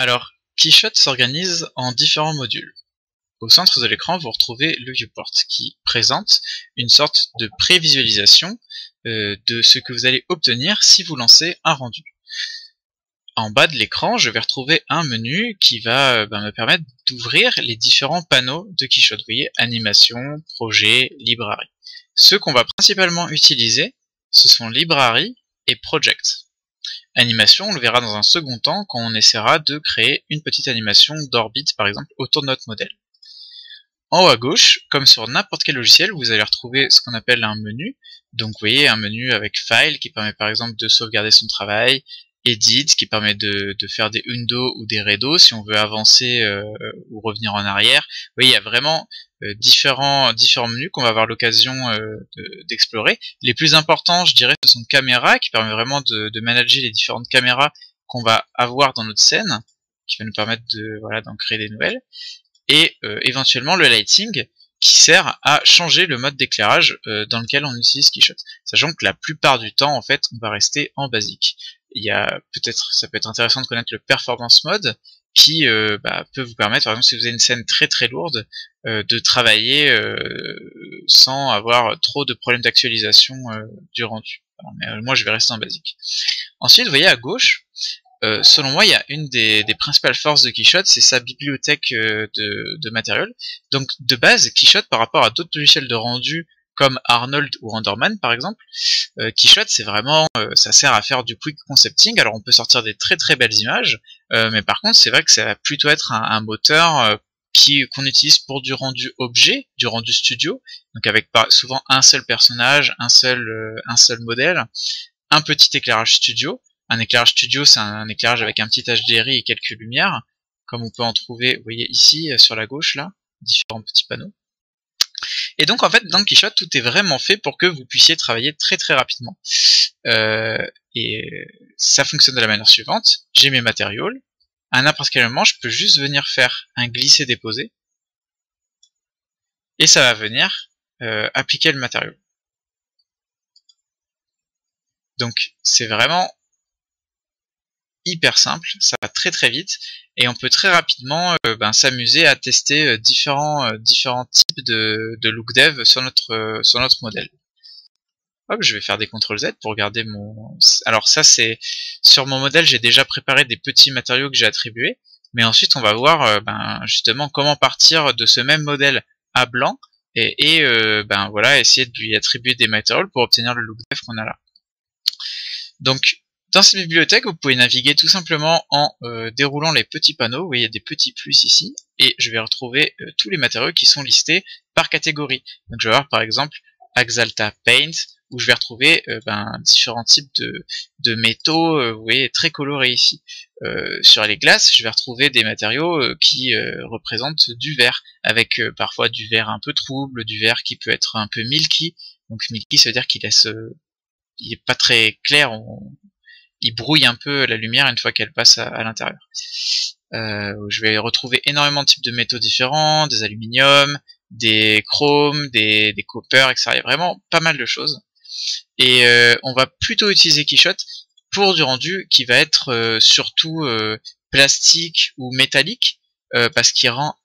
Alors, Keyshot s'organise en différents modules. Au centre de l'écran, vous retrouvez le viewport qui présente une sorte de prévisualisation de ce que vous allez obtenir si vous lancez un rendu. En bas de l'écran, je vais retrouver un menu qui va me permettre d'ouvrir les différents panneaux de Keyshot. Vous voyez, animation, projet, library. Ceux qu'on va principalement utiliser, ce sont library et project. Animation, on le verra dans un second temps quand on essaiera de créer une petite animation d'orbite par exemple autour de notre modèle. En haut à gauche, comme sur n'importe quel logiciel, vous allez retrouver ce qu'on appelle un menu. Donc vous voyez un menu avec File qui permet par exemple de sauvegarder son travail, Edit qui permet de faire des undo ou des redo si on veut avancer ou revenir en arrière. Vous voyez, il y a vraiment différents menus qu'on va avoir l'occasion d'explorer. Les plus importants, je dirais, ce sont caméra qui permet vraiment de manager les différentes caméras qu'on va avoir dans notre scène, qui va nous permettre d'en créer des nouvelles. Et éventuellement le lighting qui sert à changer le mode d'éclairage dans lequel on utilise Keyshot, sachant que la plupart du temps en fait on va rester en basique. Ça peut être intéressant de connaître le performance mode qui peut vous permettre, par exemple si vous avez une scène très très lourde, de travailler sans avoir trop de problèmes d'actualisation du rendu. Alors, mais moi je vais rester en basique. Ensuite vous voyez à gauche, selon moi, il y a une des principales forces de Keyshot, c'est sa bibliothèque de matériel. Donc de base, Keyshot par rapport à d'autres logiciels de rendu comme Arnold ou Renderman par exemple, Keyshot c'est vraiment, ça sert à faire du quick concepting. Alors on peut sortir des très très belles images, mais par contre c'est vrai que ça va plutôt être un moteur qu'on utilise pour du rendu objet, du rendu studio, donc avec souvent un seul personnage, un seul modèle, un petit éclairage studio. Un éclairage studio, c'est un éclairage avec un petit HDRI et quelques lumières, comme on peut en trouver, vous voyez ici, sur la gauche, là, différents petits panneaux. Et donc, en fait, dans Keyshot, tout est vraiment fait pour que vous puissiez travailler très très rapidement. Et ça fonctionne de la manière suivante. J'ai mes matériaux. À n'importe quel moment, je peux juste venir faire un glisser-déposer. Et ça va venir appliquer le matériau. Donc, c'est vraiment hyper simple, ça va très très vite et on peut très rapidement s'amuser à tester différents types de look dev sur notre modèle. Hop, je vais faire des CTRL Z pour regarder mon... Alors ça c'est... Sur mon modèle j'ai déjà préparé des petits matériaux que j'ai attribués, mais ensuite on va voir justement comment partir de ce même modèle à blanc et essayer de lui attribuer des matériaux pour obtenir le look dev qu'on a là. Donc dans cette bibliothèque, vous pouvez naviguer tout simplement en déroulant les petits panneaux. Vous voyez, il y a des petits plus ici. Et je vais retrouver tous les matériaux qui sont listés par catégorie. Donc je vais avoir par exemple Axalta Paint, où je vais retrouver différents types de métaux, vous voyez, très colorés ici. Sur les glaces, je vais retrouver des matériaux qui représentent du vert, avec parfois du vert un peu trouble, du vert qui peut être un peu milky. Donc milky, ça veut dire qu'il laisse... il est pas très clair, il brouille un peu la lumière une fois qu'elle passe à l'intérieur. Je vais retrouver énormément de types de métaux différents, des aluminiums, des chromes, des copper, etc. Il y a vraiment pas mal de choses. Et on va plutôt utiliser Keyshot pour du rendu qui va être surtout plastique ou métallique, parce qu'il rend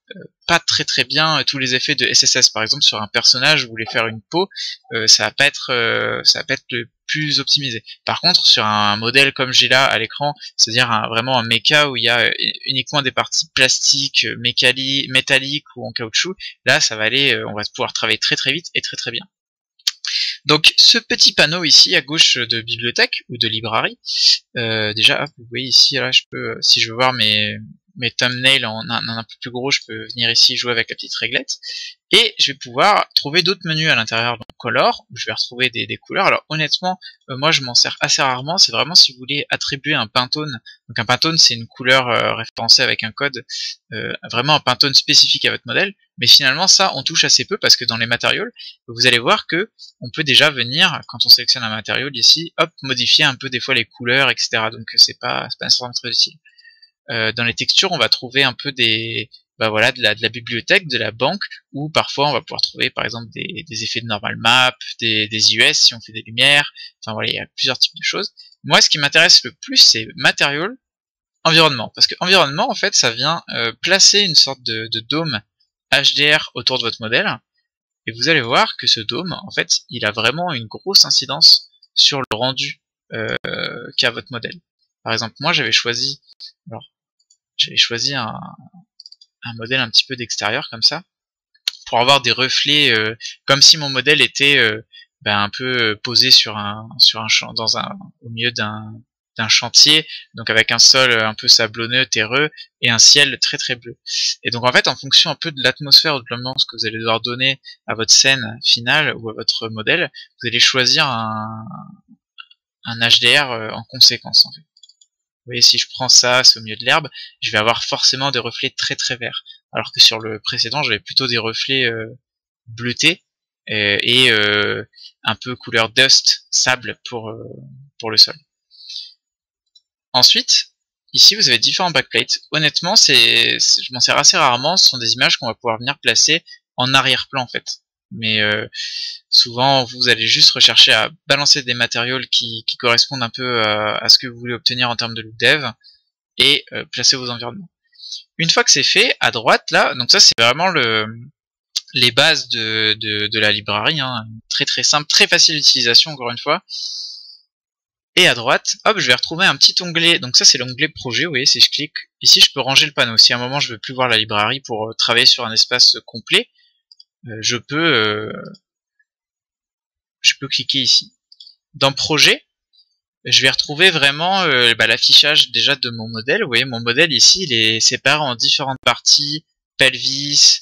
pas très très bien tous les effets de SSS. Par exemple sur un personnage, vous voulez faire une peau, ça va pas être le plus optimisé. Par contre sur un modèle comme j'ai là à l'écran, c'est-à-dire vraiment un mecha où il y a uniquement des parties plastiques, métalliques ou en caoutchouc, là ça va aller, on va pouvoir travailler très très vite et très très bien. Donc ce petit panneau ici à gauche de bibliothèque ou de library, déjà hop, vous voyez ici, là je peux, si je veux voir mes thumbnails en un peu plus gros, je peux venir ici jouer avec la petite réglette et je vais pouvoir trouver d'autres menus à l'intérieur, donc color, où je vais retrouver des couleurs. Alors honnêtement, moi je m'en sers assez rarement, c'est vraiment si vous voulez attribuer un Pantone. Donc un Pantone c'est une couleur référencée avec un code, vraiment un Pantone spécifique à votre modèle, mais finalement ça on touche assez peu parce que dans les matériaux, vous allez voir que on peut déjà venir, quand on sélectionne un matériau ici, hop, modifier un peu des fois les couleurs, etc. Donc c'est pas nécessairement très utile. Dans les textures, on va trouver un peu de la bibliothèque, de la banque, où parfois on va pouvoir trouver par exemple des effets de normal map, des US si on fait des lumières, enfin voilà, il y a plusieurs types de choses. Moi ce qui m'intéresse le plus c'est Material, environnement. Parce que environnement, en fait, ça vient placer une sorte de dôme HDR autour de votre modèle. Et vous allez voir que ce dôme, en fait, il a vraiment une grosse incidence sur le rendu qu'a votre modèle. Par exemple, moi, j'avais choisi un modèle un petit peu d'extérieur comme ça, pour avoir des reflets comme si mon modèle était un peu posé sur un champ, au milieu d'un chantier, donc avec un sol un peu sablonneux, terreux, et un ciel très très bleu. Et donc en fait, en fonction un peu de l'atmosphère ou de l'ambiance que vous allez devoir donner à votre scène finale ou à votre modèle, vous allez choisir un HDR en conséquence en fait. Vous voyez, si je prends ça, c'est au milieu de l'herbe, je vais avoir forcément des reflets très très verts. Alors que sur le précédent, j'avais plutôt des reflets bleutés et un peu couleur dust, sable pour le sol. Ensuite, ici vous avez différents backplates. Honnêtement, je m'en sers assez rarement, ce sont des images qu'on va pouvoir venir placer en arrière-plan en fait. Mais souvent vous allez juste rechercher à balancer des matériaux qui correspondent un peu à ce que vous voulez obtenir en termes de look dev et placer vos environnements. Une fois que c'est fait, à droite là, donc ça c'est vraiment les bases de la librairie, hein, très très simple, très facile d'utilisation encore une fois. Et à droite, hop, je vais retrouver un petit onglet, donc ça c'est l'onglet projet, vous voyez, si je clique, ici je peux ranger le panneau. Si à un moment je veux plus voir la librairie pour travailler sur un espace complet, je peux cliquer ici. Dans projet, je vais retrouver vraiment l'affichage déjà de mon modèle. Vous voyez, mon modèle ici, il est séparé en différentes parties, pelvis,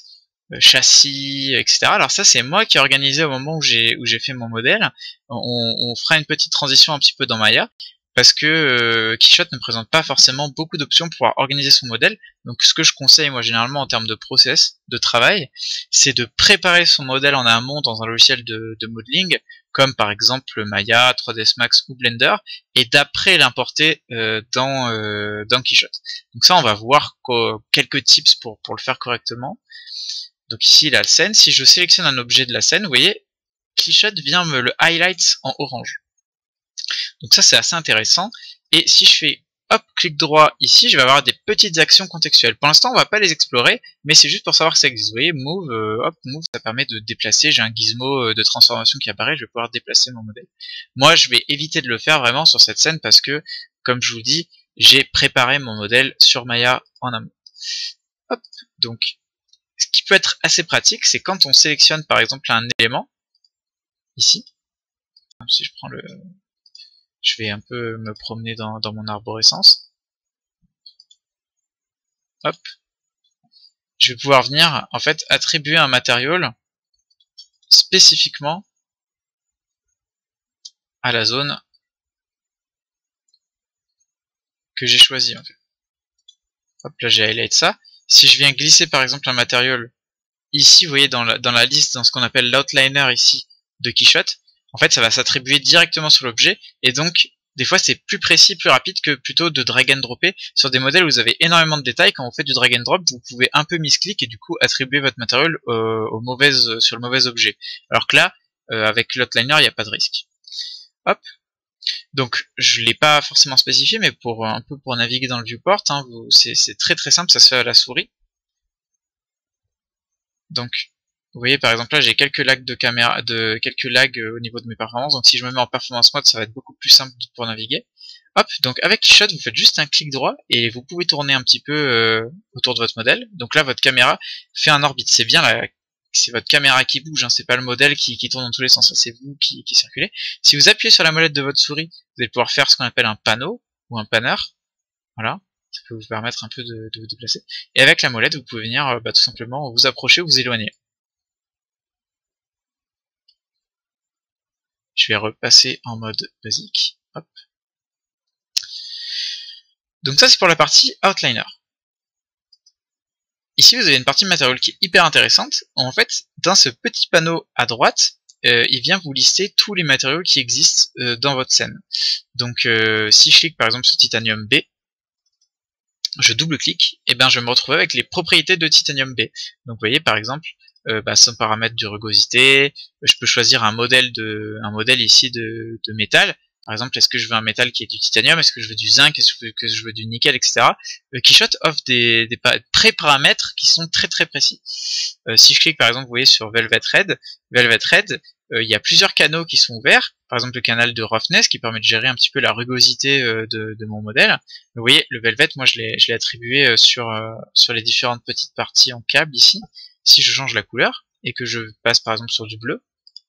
châssis, etc. Alors ça, c'est moi qui ai organisé au moment où j'ai fait mon modèle. On fera une petite transition un petit peu dans Maya, parce que Quichotte ne présente pas forcément beaucoup d'options pour pouvoir organiser son modèle. Donc ce que je conseille moi généralement en termes de process, de travail, c'est de préparer son modèle en amont dans un logiciel de modeling, comme par exemple Maya, 3ds Max ou Blender, et d'après l'importer dans Quichotte. Donc ça, on va voir quelques tips pour le faire correctement. Donc ici, la scène, si je sélectionne un objet de la scène, vous voyez, Quichotte vient me le highlight en orange. Donc ça, c'est assez intéressant. Et si je fais hop, clic droit ici, je vais avoir des petites actions contextuelles. Pour l'instant, on va pas les explorer, mais c'est juste pour savoir que ça existe. Vous voyez, move, hop, move, ça permet de déplacer. J'ai un gizmo de transformation qui apparaît, je vais pouvoir déplacer mon modèle. Moi, je vais éviter de le faire vraiment sur cette scène parce que, comme je vous dis, j'ai préparé mon modèle sur Maya en amont. Hop, donc, ce qui peut être assez pratique, c'est quand on sélectionne par exemple un élément, ici, si je prends je vais un peu me promener dans mon arborescence. Hop. Je vais pouvoir venir, en fait, attribuer un matériau spécifiquement à la zone que j'ai choisie, en fait. Hop, là j'ai highlight ça. Si je viens glisser par exemple un matériau ici, vous voyez, dans la liste, dans ce qu'on appelle l'outliner ici de Quichotte, en fait, ça va s'attribuer directement sur l'objet, et donc, des fois, c'est plus précis, plus rapide que plutôt de drag and dropper. Sur des modèles où vous avez énormément de détails, quand vous faites du drag and drop, vous pouvez un peu misclick et du coup attribuer votre matériel sur le mauvais objet. Alors que là, avec l'outliner, il n'y a pas de risque. Hop. Donc, je l'ai pas forcément spécifié, mais un peu pour naviguer dans le viewport, hein, c'est très très simple, ça se fait à la souris. Donc, vous voyez par exemple là j'ai quelques lags quelques lags au niveau de mes performances, donc si je me mets en performance mode ça va être beaucoup plus simple pour naviguer. Hop, donc avec Quichotte vous faites juste un clic droit et vous pouvez tourner un petit peu autour de votre modèle. Donc là votre caméra fait un orbite, c'est bien c'est votre caméra qui bouge, hein, c'est pas le modèle qui tourne dans tous les sens, c'est vous qui circulez. Si vous appuyez sur la molette de votre souris, vous allez pouvoir faire ce qu'on appelle un panneau ou un panner. Voilà. Ça peut vous permettre un peu de vous déplacer. Et avec la molette, vous pouvez venir tout simplement vous approcher ou vous éloigner. Je vais repasser en mode basique. Hop. Donc ça c'est pour la partie outliner. Ici vous avez une partie matériel qui est hyper intéressante. En fait, dans ce petit panneau à droite, il vient vous lister tous les matériaux qui existent dans votre scène. Donc si je clique par exemple sur Titanium B, je double-clique, et bien je vais me retrouver avec les propriétés de Titanium B. Donc vous voyez par exemple son paramètre de rugosité, je peux choisir un modèle ici de métal. Par exemple, est-ce que je veux un métal qui est du titanium, est-ce que je veux du zinc, est-ce que je veux du nickel, etc. Keyshot offre des pré-paramètres qui sont très très précis. Si je clique par exemple, vous voyez sur Velvet Red, il y a plusieurs canaux qui sont ouverts. Par exemple, le canal de roughness qui permet de gérer un petit peu la rugosité de mon modèle. Vous voyez, le Velvet, moi je l'ai attribué sur les différentes petites parties en câble ici. Si je change la couleur et que je passe par exemple sur du bleu,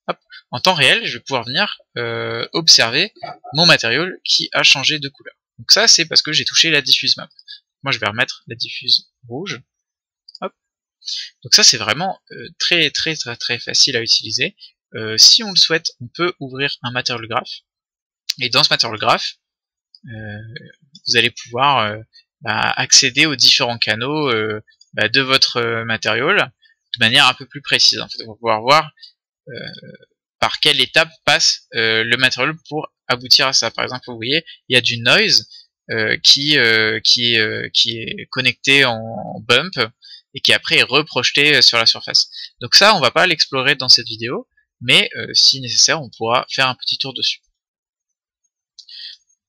hop, en temps réel, je vais pouvoir venir observer mon matériau qui a changé de couleur. Donc ça, c'est parce que j'ai touché la diffuse map. Moi, je vais remettre la diffuse rouge. Hop. Donc ça, c'est vraiment très facile à utiliser. Si on le souhaite, on peut ouvrir un Material Graph. Et dans ce Material Graph, vous allez pouvoir accéder aux différents canaux de votre matériau de manière un peu plus précise. En fait, on va pouvoir voir par quelle étape passe le matériau pour aboutir à ça. Par exemple, vous voyez, il y a du noise qui est connecté en bump et qui après est reprojeté sur la surface. Donc ça, on va pas l'explorer dans cette vidéo, mais si nécessaire, on pourra faire un petit tour dessus.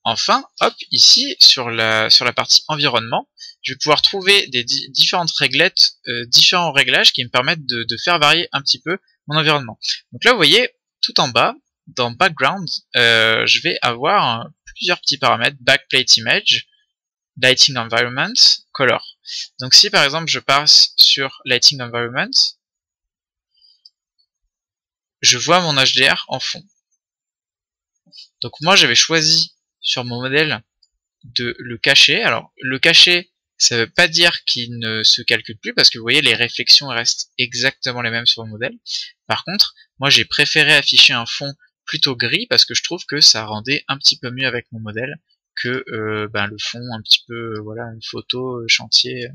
Enfin, hop, ici, sur la partie environnement, je vais pouvoir trouver des différentes réglettes, différents réglages qui me permettent de faire varier un petit peu mon environnement. Donc là, vous voyez, tout en bas, dans Background, je vais avoir plusieurs petits paramètres, Backplate Image, Lighting Environment, Color. Donc si par exemple je passe sur Lighting Environment, je vois mon HDR en fond. Donc moi j'avais choisi sur mon modèle de le cacher. Alors le cacher, ça veut pas dire qu'il ne se calcule plus, parce que vous voyez les réflexions restent exactement les mêmes sur le modèle. Par contre, moi j'ai préféré afficher un fond plutôt gris parce que je trouve que ça rendait un petit peu mieux avec mon modèle que le fond un petit peu voilà, une photo chantier.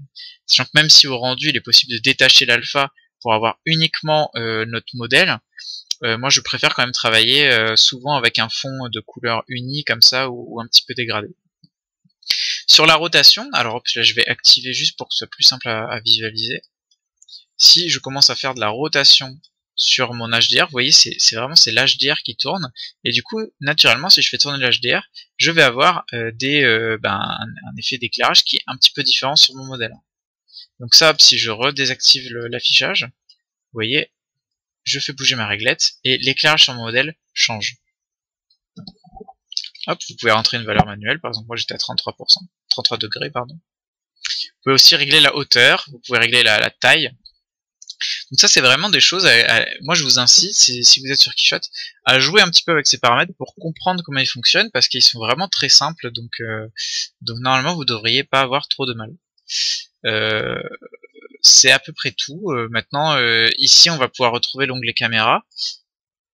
Sachant que même si au rendu il est possible de détacher l'alpha pour avoir uniquement notre modèle, moi je préfère quand même travailler souvent avec un fond de couleur unie comme ça ou un petit peu dégradé. Sur la rotation, alors hop, là je vais activer juste pour que ce soit plus simple à visualiser. Si je commence à faire de la rotation sur mon HDR, vous voyez c'est l'HDR qui tourne, et du coup naturellement si je fais tourner l'HDR, je vais avoir un effet d'éclairage qui est un petit peu différent sur mon modèle. Donc ça, hop, si je redésactive l'affichage, vous voyez, je fais bouger ma réglette et l'éclairage sur mon modèle change. Hop, vous pouvez rentrer une valeur manuelle, par exemple moi j'étais à 33%, 33 degrés pardon. Vous pouvez aussi régler la hauteur, vous pouvez régler la taille. Donc ça c'est vraiment des choses, moi je vous incite, si vous êtes sur Keyshot, à jouer un petit peu avec ces paramètres pour comprendre comment ils fonctionnent, parce qu'ils sont vraiment très simples, donc normalement vous devriez pas avoir trop de mal. C'est à peu près tout. Maintenant ici on va pouvoir retrouver l'onglet caméra.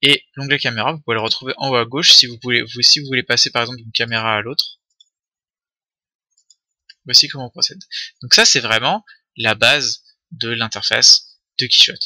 Et l'onglet caméra, vous pouvez le retrouver en haut à gauche si vous voulez passer par exemple d'une caméra à l'autre. Voici comment on procède. Donc ça c'est vraiment la base de l'interface de Keyshot.